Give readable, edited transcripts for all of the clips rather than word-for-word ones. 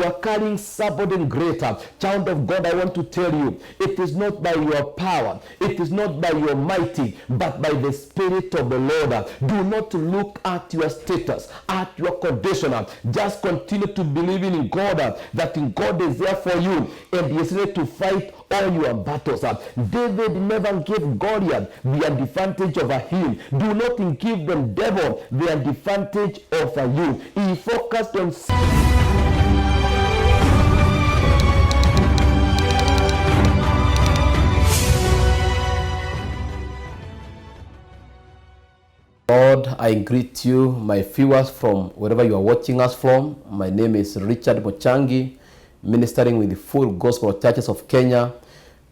You are carrying something greater. Child of God, I want to tell you, it is not by your power, it is not by your mighty, but by the Spirit of the Lord. Do not look at your status, at your condition. Just continue to believe in God, that in God is there for you, and He is ready to fight all your battles. David never gave Goliath the advantage over him. Do not give the devil the advantage over you. He focused on Lord, I greet you, my viewers, from wherever you are watching us from. My name is Richard Mochangi, ministering with the Full Gospel Churches of Kenya,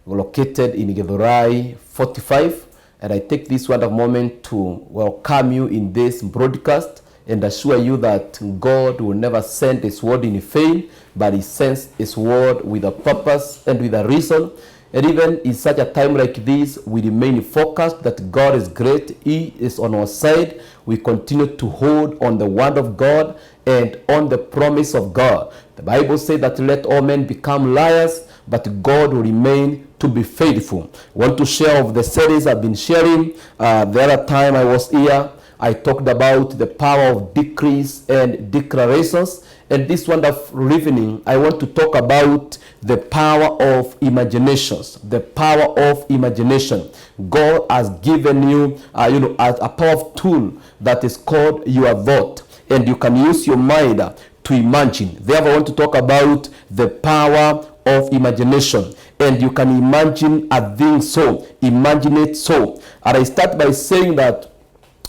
located in Githurai 45. And I take this wonderful moment to welcome you in this broadcast and assure you that God will never send His word in vain, but He sends His word with a purpose and with a reason. And even in such a time like this, we remain focused that God is great. He is on our side. We continue to hold on the word of God and on the promise of God. The Bible says that let all men become liars, but God will remain to be faithful. I want to share of the series I've been sharing. The other time I was here, I talked about the power of decrees and declarations. And this wonderful evening, I want to talk about the power of imaginations. The power of imagination. God has given you, a powerful tool that is called your thought. And you can use your mind to imagine. Therefore, I want to talk about the power of imagination. And you can imagine a thing so. Imagine it so. And I start by saying that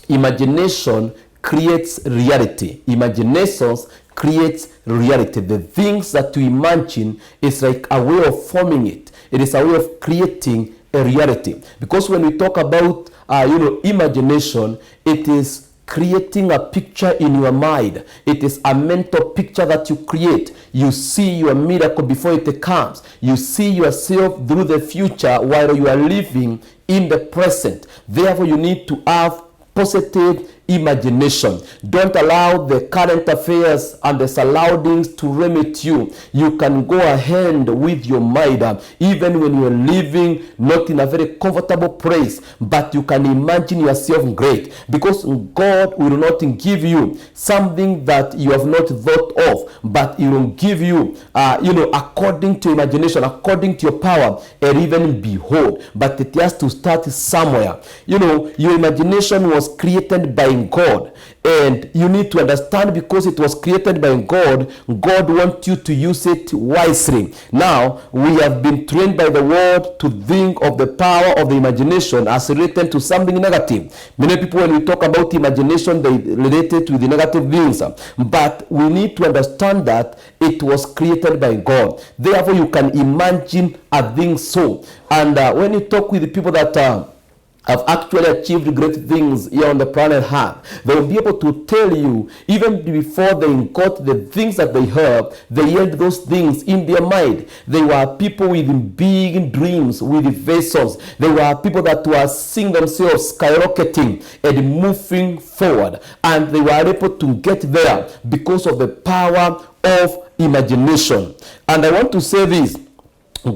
imagination creates reality. Imaginations creates reality. The things that you imagine is like a way of forming it. It is a way of creating a reality. Because when we talk about imagination, it is creating a picture in your mind. It is a mental picture that you create. You see your miracle before it comes. You see yourself through the future while you are living in the present. Therefore, you need to have positive imagination. Don't allow the current affairs and the surroundings to limit you. You can go ahead with your mind, even when you're living not in a very comfortable place, but you can imagine yourself great, because God will not give you something that you have not thought of, but He will give you, according to imagination, according to your power, and even behold. But it has to start somewhere. Your imagination was created by God, and you need to understand, because it was created by God, God wants you to use it wisely. Now, we have been trained by the world to think of the power of the imagination as related to something negative. Many people, when we talk about imagination, they relate it to the negative things, but we need to understand that it was created by God. Therefore, you can imagine a thing so. And when you talk with the people that have actually achieved great things here on the planet Earth, they will be able to tell you, even before they got the things that they have, they had those things in their mind. They were people with big dreams, with vessels. They were people that were seeing themselves skyrocketing and moving forward. And they were able to get there because of the power of imagination. And I want to say this.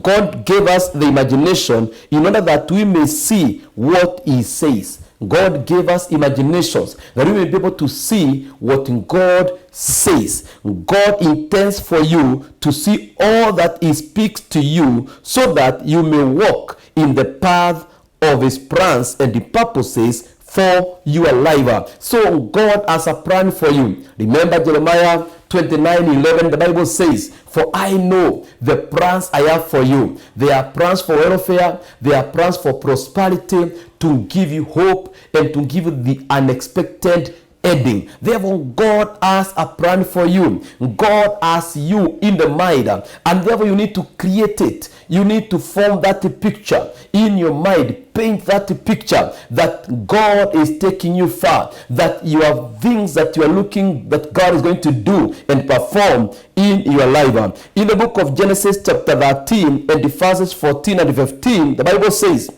God gave us the imagination in order that we may see what He says. God gave us imaginations that we may be able to see what God says. God intends for you to see all that He speaks to you, so that you may walk in the path of His plans and the purposes for your life. So God has a plan for you. Remember Jeremiah 29:11, the Bible says, "For I know the plans I have for you. They are plans for welfare, they are plans for prosperity, to give you hope and to give you the unexpected ending." Therefore, God has a plan for you. God has you in the mind, and therefore you need to create it. You need to form that picture in your mind. Paint that picture that God is taking you far, that you have things that you are looking that God is going to do and perform in your life. In the book of Genesis chapter 13 and the verses 14 and 15, the Bible says,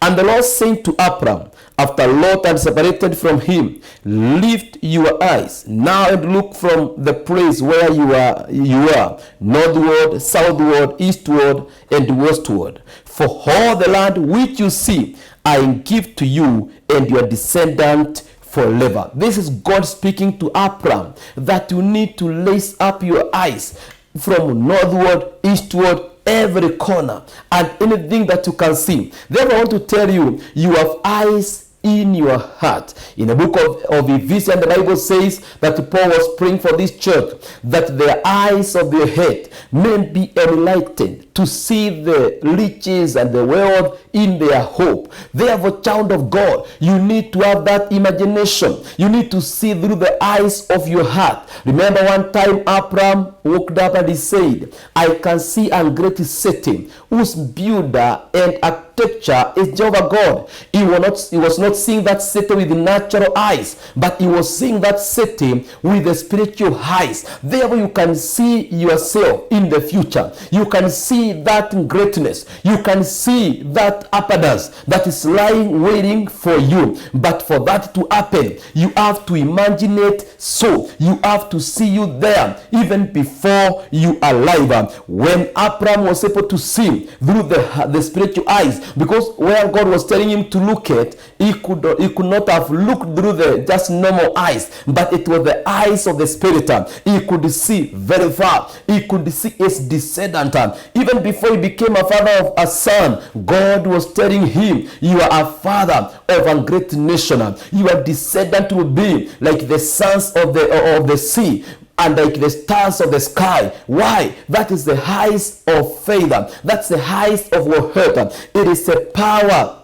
"And the Lord said to Abram, after Lot had separated from him, lift your eyes now and look from the place where you are, northward, southward, eastward, and westward. For all the land which you see, I give to you and your descendant forever. This is God speaking to Abraham, that you need to lace up your eyes from northward, eastward, every corner, and anything that you can see. Therefore, I want to tell you, you have eyes in your heart. In the book of Ephesians, the Bible says that Paul was praying for this church, that the eyes of their head may be enlightened to see the riches and the wealth in their hope. Therefore, child of God, you need to have that imagination. You need to see through the eyes of your heart. Remember one time Abraham woke up and he said, I can see a great city whose builder and architecture is Jehovah God. He was not seeing that city with the natural eyes, but he was seeing that city with the spiritual eyes. Therefore, you can see yourself in the future. You can see that greatness. You can see that abundance that is lying waiting for you. But for that to happen, you have to imagine it, so you have to see you there even before you are alive. When Abraham was able to see through the spiritual eyes, because where God was telling him to look at, he could not have looked through the just normal eyes, but it was the eyes of the Spirit. He could see very far. He could see his descendant. Even before he became a father of a son, God was telling him, you are a father of a great nation. Your descendant will be like the sons of the sea and like the stars of the sky. Why? That is the height of faith. That's the height of your heart. It is a power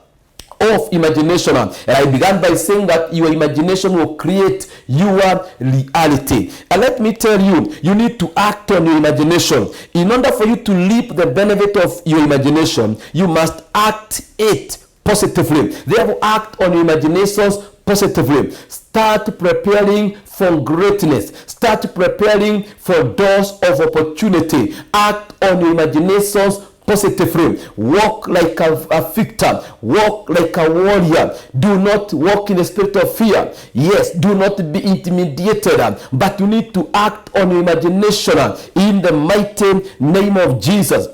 of imagination. And I began by saying that your imagination will create your reality. And let me tell you, you need to act on your imagination. In order for you to reap the benefit of your imagination, you must act it positively. Therefore, act on your imaginations positively. Start preparing for greatness. Start preparing for doors of opportunity. Act on your imaginations positively. Walk like a victor. Walk like a warrior. Do not walk in the spirit of fear. Yes, do not be intimidated, but you need to act on your imagination in the mighty name of Jesus.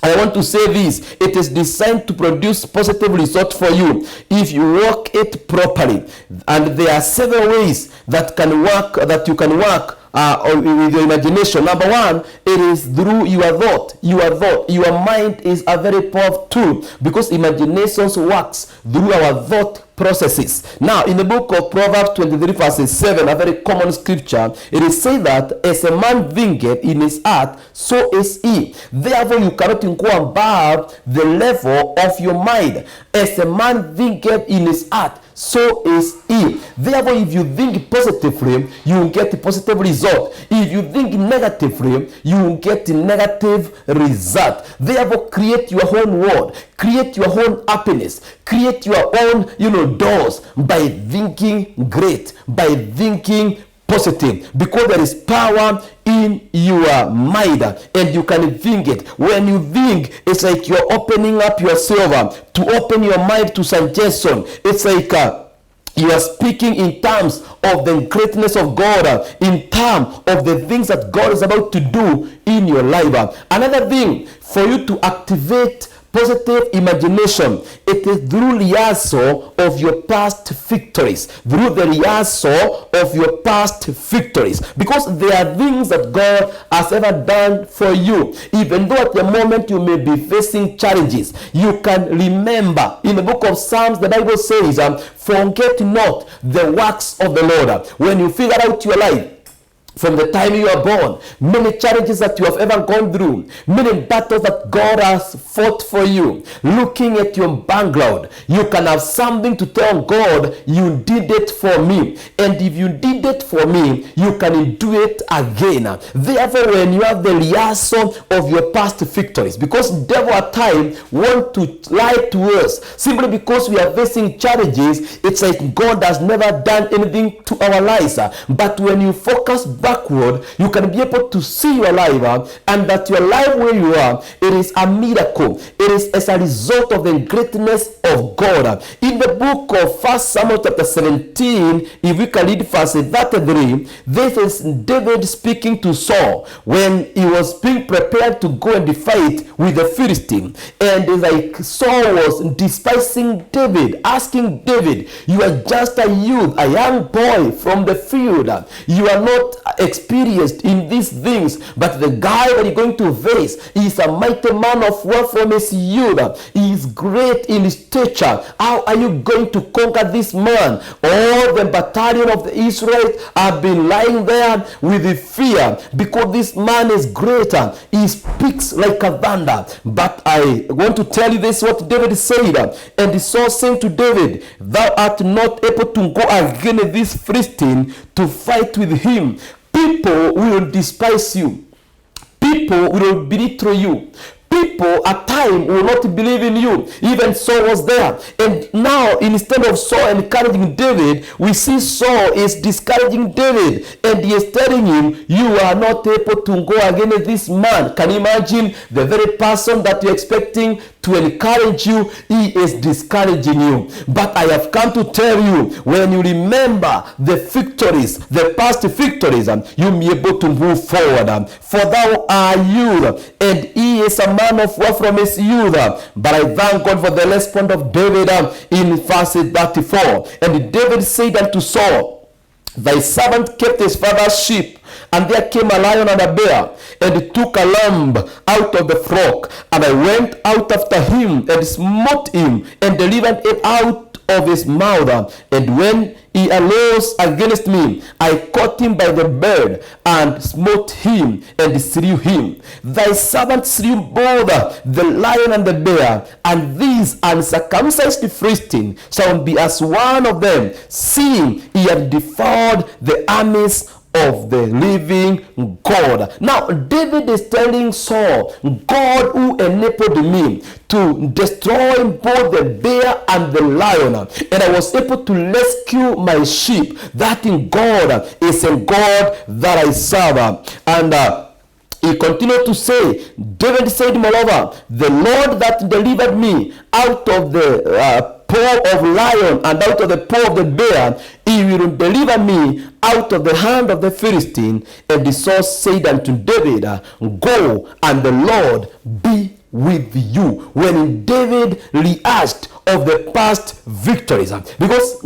I want to say this, it is designed to produce positive results for you if you work it properly. And there are several ways that you can work with your imagination. Number one, it is through your thought. Your mind is a very powerful tool, because imagination works through our thought processes. Now, in the book of Proverbs 23 verses 7, a very common scripture, it is said that as a man thinketh in his heart, so is he. Therefore, you cannot inquire above the level of your mind. As a man thinketh in his heart, so is he. Therefore, if you think positively, you will get a positive result. If you think negatively, you will get a negative result. Therefore, create your own world, create your own happiness, create your own, doors by thinking great, by thinking positive, because there is power in your mind and you can think it. When you think, it's like you're opening up yourself to open your mind to suggestion. It's like you are speaking in terms of the greatness of God, in terms of the things that God is about to do in your life. Another thing, for you to activate positive imagination, it is through rehearsal of your past victories. Through the rehearsal of your past victories. Because there are things that God has ever done for you. Even though at the moment you may be facing challenges, you can remember. In the book of Psalms, the Bible says, forget not the works of the Lord. When you figure out your life, from the time you are born, many challenges that you have ever gone through, many battles that God has fought for you, looking at your background, you can have something to tell God, you did it for me. And if you did it for me, you can do it again. Therefore, when you have the rehearsal of your past victories, because devil at times want to lie to us, simply because we are facing challenges, it's like God has never done anything to our lives. But when you focus backward, you can be able to see your life, and that your life where you are, it is a miracle. It is as a result of the greatness of God. In the book of 1 Samuel chapter 17, if we can read verse 33, this is David speaking to Saul when he was being prepared to go and fight with the Philistine. And like Saul was despising David, asking David, you are just a youth, a young boy from the field. You are not experienced in these things, but the guy that you're going to face is a mighty man of war from his youth. He is great in stature. How are you going to conquer this man? All the battalion of the Israelites have been lying there with the fear because this man is greater. He speaks like a thunder. But I want to tell you this, what David said. And Saul said to David, thou art not able to go against this Philistine to fight with him. People will despise you. People will belittle you. People at times will not believe in you. Even Saul was there. And now, instead of Saul encouraging David, we see Saul is discouraging David. And he is telling him, you are not able to go against this man. Can you imagine the very person that you're expecting to encourage you? He is discouraging you. But I have come to tell you, when you remember the victories, the past victories, you'll be able to move forward. For thou art youth, and he is a man of war from his youth. But I thank God for the response of David in verse 34. And David said unto Saul, thy servant kept his father's sheep, and there came a lion and a bear, and took a lamb out of the flock, and I went out after him, and smote him, and delivered it out of his mouth. And when he arose against me, I caught him by the beard, and smote him, and slew him. Thy servant slew both the lion and the bear, and these uncircumcised Philistine shall be as one of them, seeing he had devoured the armies of the living God. Now David is telling Saul, God who enabled me to destroy both the bear and the lion, and I was able to rescue my sheep. That in God is a God that I serve. And he continued to say, David said, moreover, the Lord that delivered me out of the paw of lion and out of the paw of the bear, he will deliver me out of the hand of the Philistine. And the Saul said unto David, go, and the Lord be with you. When David rehearsed of the past victories, because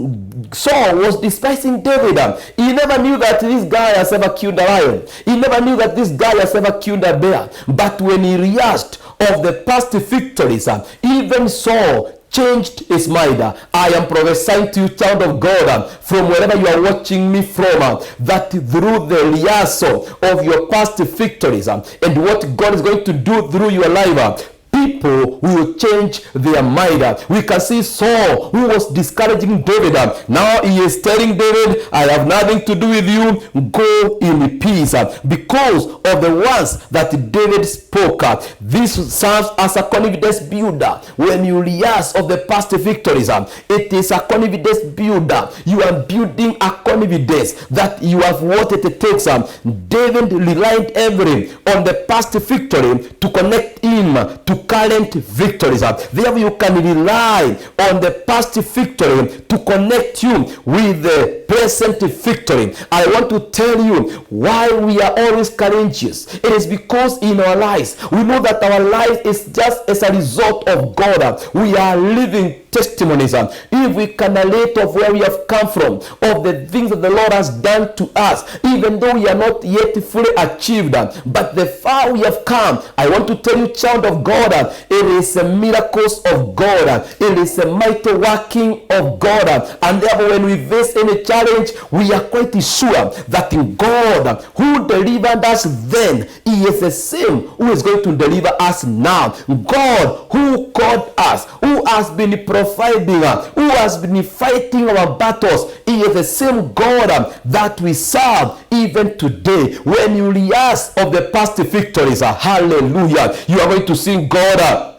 Saul was despising David. He never knew that this guy has ever killed a lion. He never knew that this guy has ever killed a bear. But when he rehearsed of the past victories, even Saul changed his mind. I am prophesying to you, child of God, from wherever you are watching me from, that through the rehearsal of your past victories and what God is going to do through your life, people will change their mind. We can see Saul, who was discouraging David. Now he is telling David, I have nothing to do with you. Go in peace. Because of the words that David spoke. This serves as a confidence builder. When you rehearse of the past victories, it is a confidence builder. You are building a confidence that you have what it takes. David relied heavily on the past victory to connect him to current victories. Therefore, you can rely on the past victory to connect you with the present victory. I want to tell you why we are always courageous. It is because in our lives, we know that our life is just as a result of God. We are living testimonies. If we can relate of where we have come from, of the things that the Lord has done to us, even though we are not yet fully achieved, but the far we have come, I want to tell you, child of God, it is the miracles of God. It is the mighty working of God. And therefore, when we face any challenge, we are quite sure that in God, who delivered us then, He is the same who is going to deliver us now. God who called us, who has been providing, who has been fighting our battles, He is the same God that we serve even today. When you rehearse of the past victories, hallelujah, you are going to see God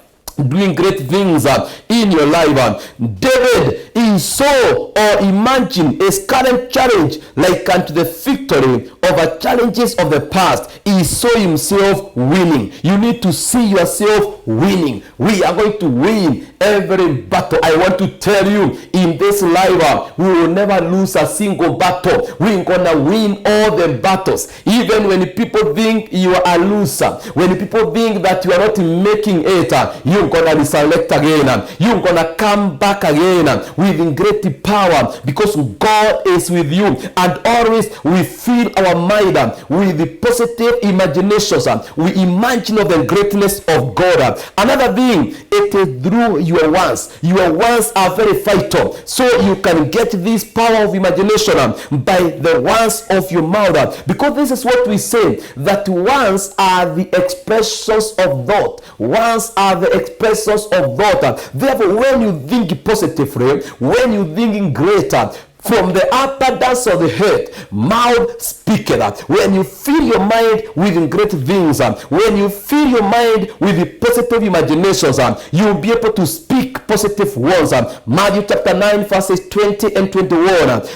doing great things in your life. David, he saw or imagined his current challenge like unto the victory over challenges of the past. He saw himself winning. You need to see yourself winning. We are going to win every battle. I want to tell you, in this life, we will never lose a single battle. We're gonna win all the battles. Even when people think you are a loser, when people think that you are not making it, you're gonna resurrect again. You're gonna come back again with great power, because God is with you. And always we fill our mind with the positive imaginations. We imagine of the greatness of God. Another thing, it is through your wants. Your wants are very vital. So you can get this power of imagination by the wants of your mouth. Because this is what we say, that wants are the expressions of thought. Wants are the expressions of thought. Therefore, when you think positively, when you think greater, from the abundance of the head, mouth speaketh. When you fill your mind with great things, when you fill your mind with the positive imaginations, you will be able to speak positive words. Matthew chapter 9 verses 20 and 21.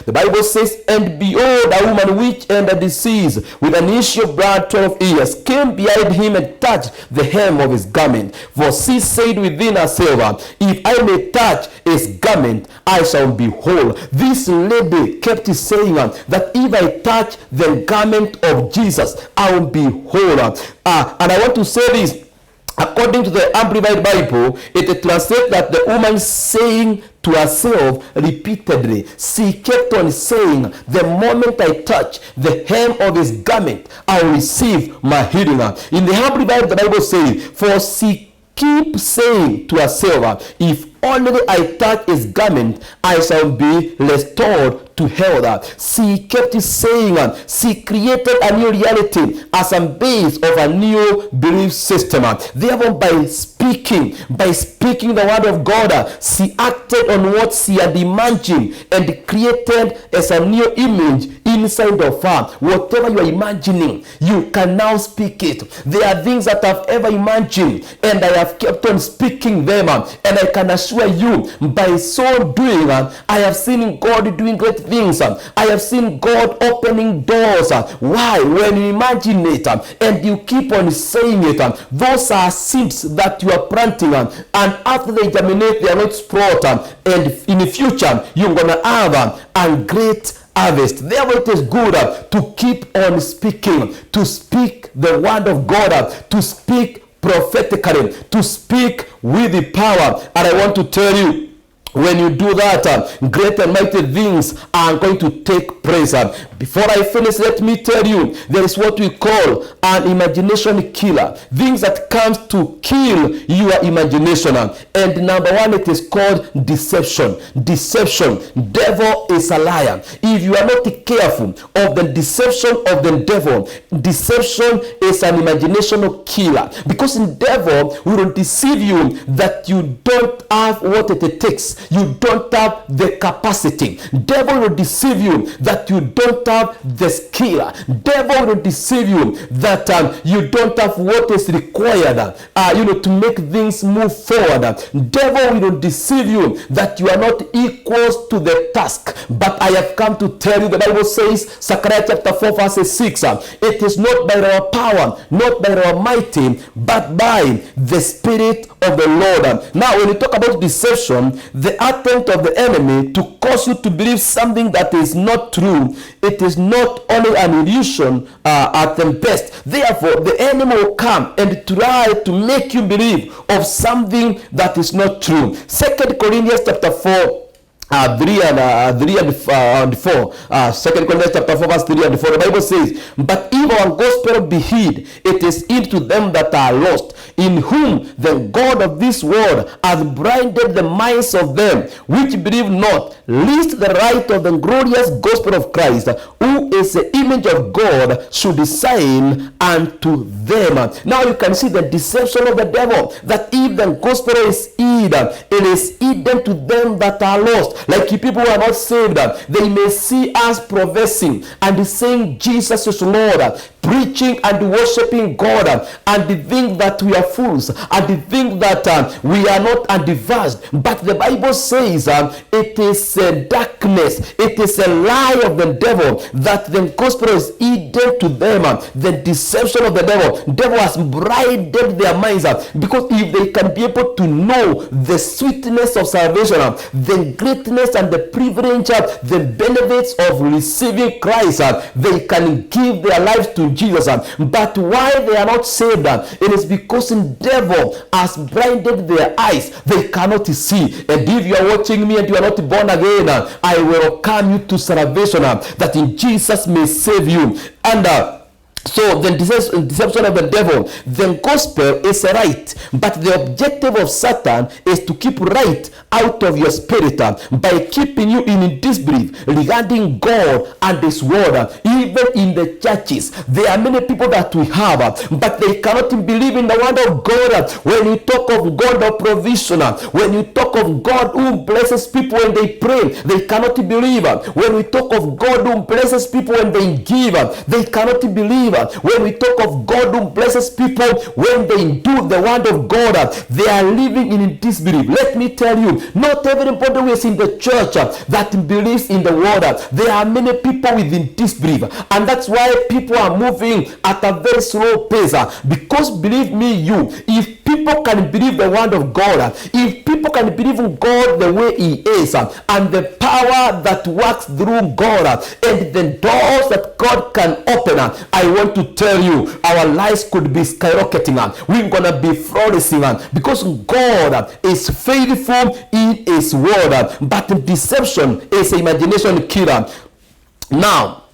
The Bible says, and behold, a woman which had a disease with an issue of blood 12 years came behind him and touched the hem of his garment. For she said within herself, if I may touch his garment, I shall be whole. This lady kept saying that if I touch the garment of Jesus, I will be whole. And I want to say this. According to the Amplified Bible, it translates that the woman saying to herself repeatedly, she kept on saying, the moment I touch the hem of his garment, I will receive my healing. In the Amplified, the Bible says, for she keep saying to herself, if only I touch his garment, I shall be restored to health. She kept saying, she created a new reality as a base of a new belief system. Therefore, by speaking the word of God, she acted on what she had imagined and created as a new image inside of her. Whatever you are imagining, you can now speak it. There are things that I've ever imagined, and I have kept on speaking them, and I can assure you, by so doing, I have seen God doing great things. I have seen God opening doors. Why? When you imagine it and you keep on saying it, those are seeds that you are planting, and after they germinate, they are not sprout, and in the future you're gonna have a great harvest. Therefore, it is good to keep on speaking, to speak the word of God, to speak prophetically, to speak with the power. And I want to tell you, when you do that, great and mighty things are going to take place. Before I finish, let me tell you, there is what we call an imagination killer. Things that comes to kill your imagination. And number one, it is called deception. Deception. Devil is a liar. If you are not careful of the deception of the devil, deception is an imagination killer. Because in devil will deceive you that you don't have what it takes. You don't have the capacity. Devil will deceive you that you don't have the skill. Devil will deceive you that you don't have what is required, to make things move forward. Devil will deceive you that you are not equal to the task. But I have come to tell you, the Bible says, Zechariah chapter 4 verse 6, it is not by our power, not by our mighty, but by the Spirit of the Lord. Now, when you talk about deception, the attempt of the enemy to cause you to believe something that is not true, it is not only an illusion at the best. Therefore, the enemy will come and try to make you believe of something that is not true. 2 Corinthians chapter 4 3 and 4. 2 Corinthians chapter 4 verse 3 and 4. The Bible says, but if our gospel be hid, it is hid to them that are lost, in whom the God of this world hath blinded the minds of them which believe not, lest the light of the glorious gospel of Christ, who is the image of God, should shine unto them. Now you can see the deception of the devil, that if the gospel is hid, it is hidden to them that are lost. Like if people who are not saved, they may see us professing and saying Jesus is Lord, preaching and worshiping God, and they think that we are fools, and they think that we are not advanced. But the Bible says it is darkness, it is a lie of the devil that the gospel is hidden to them, the deception of the devil. The devil has blinded their minds, because if they can be able to know the sweetness of salvation, the greatness and the privilege, the benefits of receiving Christ, they can give their lives to Jesus. But why they are not saved, it is because the devil has blinded their eyes. They cannot see. And if you are watching me and you are not born again, I will welcome you to salvation, that in Jesus may save you. And so the deception of the devil, the gospel is right, but the objective of Satan is to keep right out of your spirit by keeping you in disbelief regarding God and His word. Even in the churches, there are many people that we have, but they cannot believe in the word of God. When you talk of God of provision, when you talk of God who blesses people when they pray, they cannot believe. When we talk of God who blesses people when they give, they cannot believe. When we talk of God who blesses people when they do the word of God, they are living in disbelief. Let me tell you, not everybody who is in the church that believes in the word. There are many people within disbelief, and that's why people are moving at a very slow pace. Because believe me, if people can believe the word of God, if people can believe in God the way He is, and the power that works through God, and the doors that God can open, I want to tell you, our lives could be skyrocketing. We're gonna be flourishing, because God is faithful in His word. But deception is an imagination killer. Now,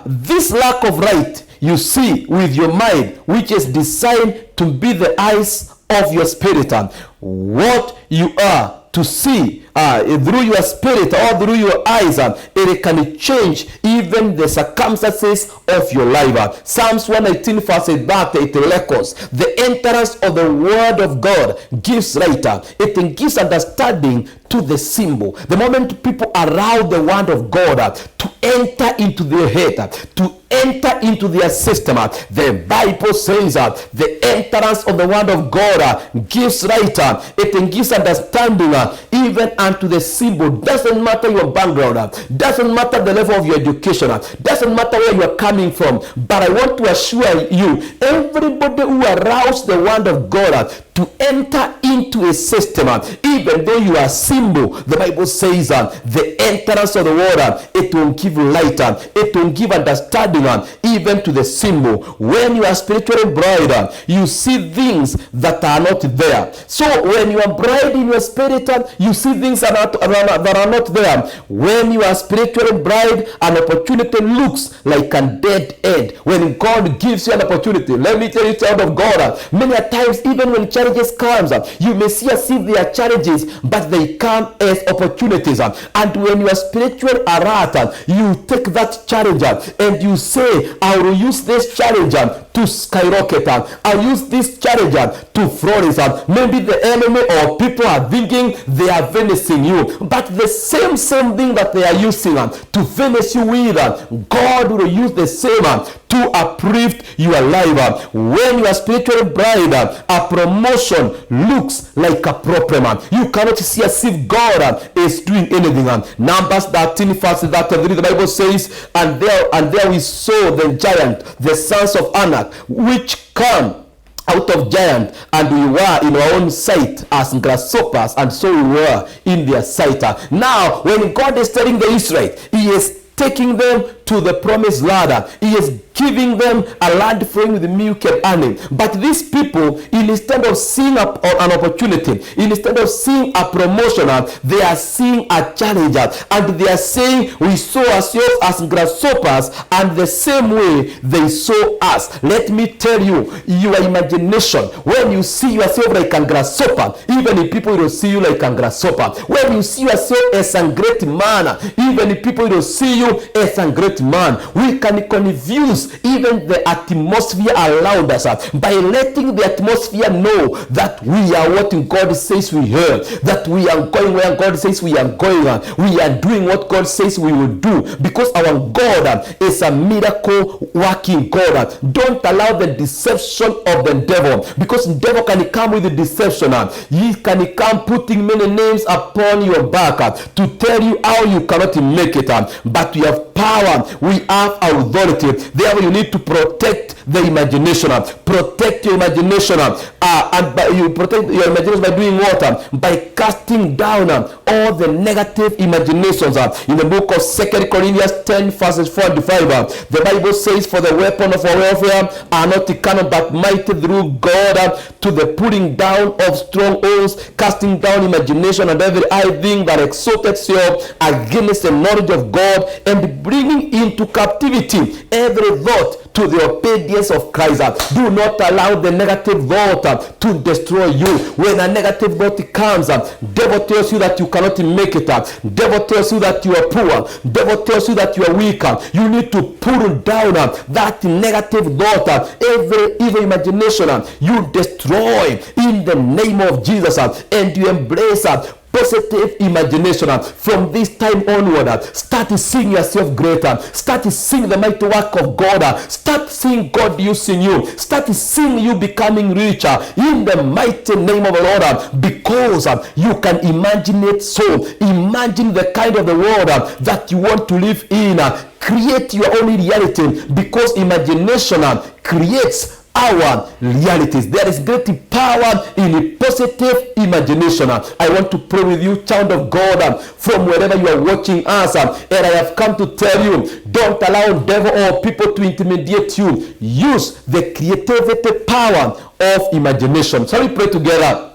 this lack of right you see with your mind, which is designed to be the eyes of your spirit, what you are to see through your spirit or through your eyes, it can change even the circumstances of your life. Psalms 119 verse 8, it records the entrance of the word of God gives light. It gives understanding to the symbol. The moment people allow the word of God to enter into their head, to enter into their system, the Bible says that the entrance of the word of God gives light. It gives understanding even unto the symbol. Doesn't matter your background, doesn't matter the level of your education, doesn't matter where you are coming from. But I want to assure you, everybody who allows the word of God to enter into a system, even though you are symbol, the Bible says the entrance of the word, it will give light, it will give understanding even to the symbol. When you are spiritually blind, you see things that are not there. So when you are blind in your spirit, you see things that are not there. When you are spiritually blind, an opportunity looks like a dead end. When God gives you an opportunity, let me tell you, child of God, many a times, even when challenges comes, you may see as if they are challenges, but they come as opportunities. And when you are spiritually alert, you take that challenge and you say, I will use this challenge to skyrocket. I'll use this challenge to flourish. Maybe the enemy or people are thinking they are finishing you, but the same thing that they are using to finish you with, God will use the same to uplift your life. When you are spiritually blind, a promotion looks like a problem. You cannot see as if God is doing anything. Numbers 13 verse 33, the Bible says, and there we saw the giant, the sons of Anak, which come out of giant, and we were in our own sight as grasshoppers, and so we were in their sight. Now, when God is telling the Israelites, He is taking them to the promised land. He is giving them a land flowing with milk and honey. But these people, instead of seeing an opportunity, instead of seeing a promotion, they are seeing a challenge. And they are saying, we saw ourselves as grasshoppers, and the same way they saw us. Let me tell you, your imagination, when you see yourself like a grasshopper, even if people will see you like a grasshopper. When you see yourself as a great man, even if people will see you as a great great man. We can confuse even the atmosphere around us by letting the atmosphere know that we are what God says we are, that we are going where God says we are going. We are doing what God says we will do, because our God is a miracle working God. Don't allow the deception of the devil, because the devil can come with the deception. He can come putting many names upon your back to tell you how you cannot make it. But we have power, we have authority. Therefore, you need to protect the imagination. Protect your imagination. You protect your imagination by doing what? By casting down all the negative imaginations. In the book of 2 Corinthians 10 verses 4 to 5, the Bible says, for the weapon of our warfare are not carnal, but mighty through God to the putting down of strongholds, casting down imagination and every high thing that exalted itself against the knowledge of God, and bringing into captivity every thought to the obedience of Christ. Do not allow the negative thought to destroy you. When a negative thought comes, devil tells you that you cannot make it. Devil tells you that you are poor. Devil tells you that you are weak. You need to pull down that negative thought, every evil imagination. You destroy in the name of Jesus, and you embrace positive imagination. From this time onward, start seeing yourself greater. Start seeing the mighty work of God. Start seeing God using you. Start seeing you becoming richer in the mighty name of the Lord, because you can imagine it. So imagine the kind of the world that you want to live in. Create your own reality, because imagination creates our realities. There is great power in positive imagination. I want to pray with you, child of God, from wherever you are watching us, and I have come to tell you, don't allow devil or people to intimidate you. Use the creativity power of imagination. Shall we pray together?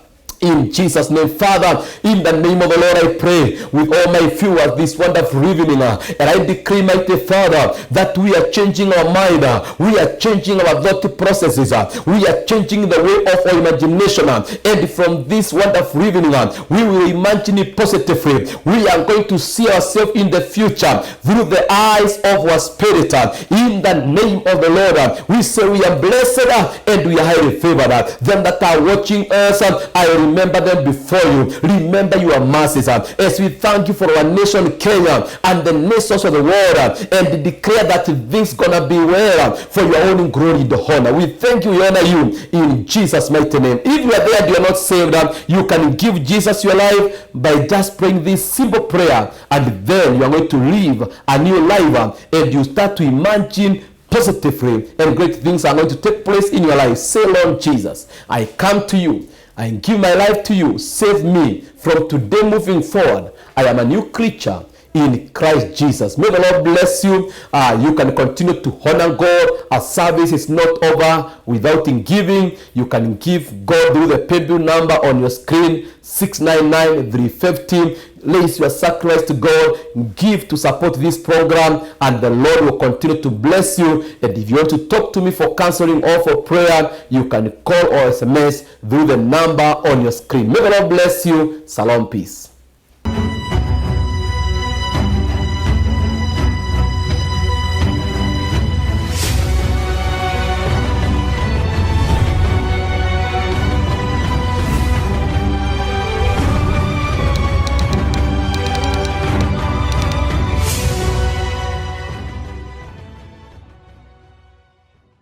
In Jesus' name, Father, in the name of the Lord, I pray with all my viewers this wonderful evening, and I decree, mighty Father, that we are changing our mind, we are changing our thought processes, we are changing the way of our imagination, and from this wonderful evening, we will imagine it positively. We are going to see ourselves in the future through the eyes of our spirit. In the name of the Lord, we say we are blessed and we are highly favored. Them that are watching us, I remember them before you. Remember your masses. As we thank you for our nation Kenya and the nations of the world, and declare that this gonna be well for your own glory, the honor. We thank you, we honor you in Jesus' mighty name. If you are there, you are not saved, you can give Jesus your life by just praying this simple prayer, and then you are going to live a new life, and you start to imagine positively, and great things are going to take place in your life. Say, Lord Jesus, I come to you. I give my life to you. Save me. From today moving forward, I am a new creature in Christ Jesus. May the Lord bless you. You can continue to honor God. Our service is not over without giving. You can give God through the PayBill number on your screen, 699-350. Place your sacrifice to God. Give to support this program, and the Lord will continue to bless you. And if you want to talk to me for counseling or for prayer, you can call or SMS through the number on your screen. May the Lord bless you. Shalom, peace.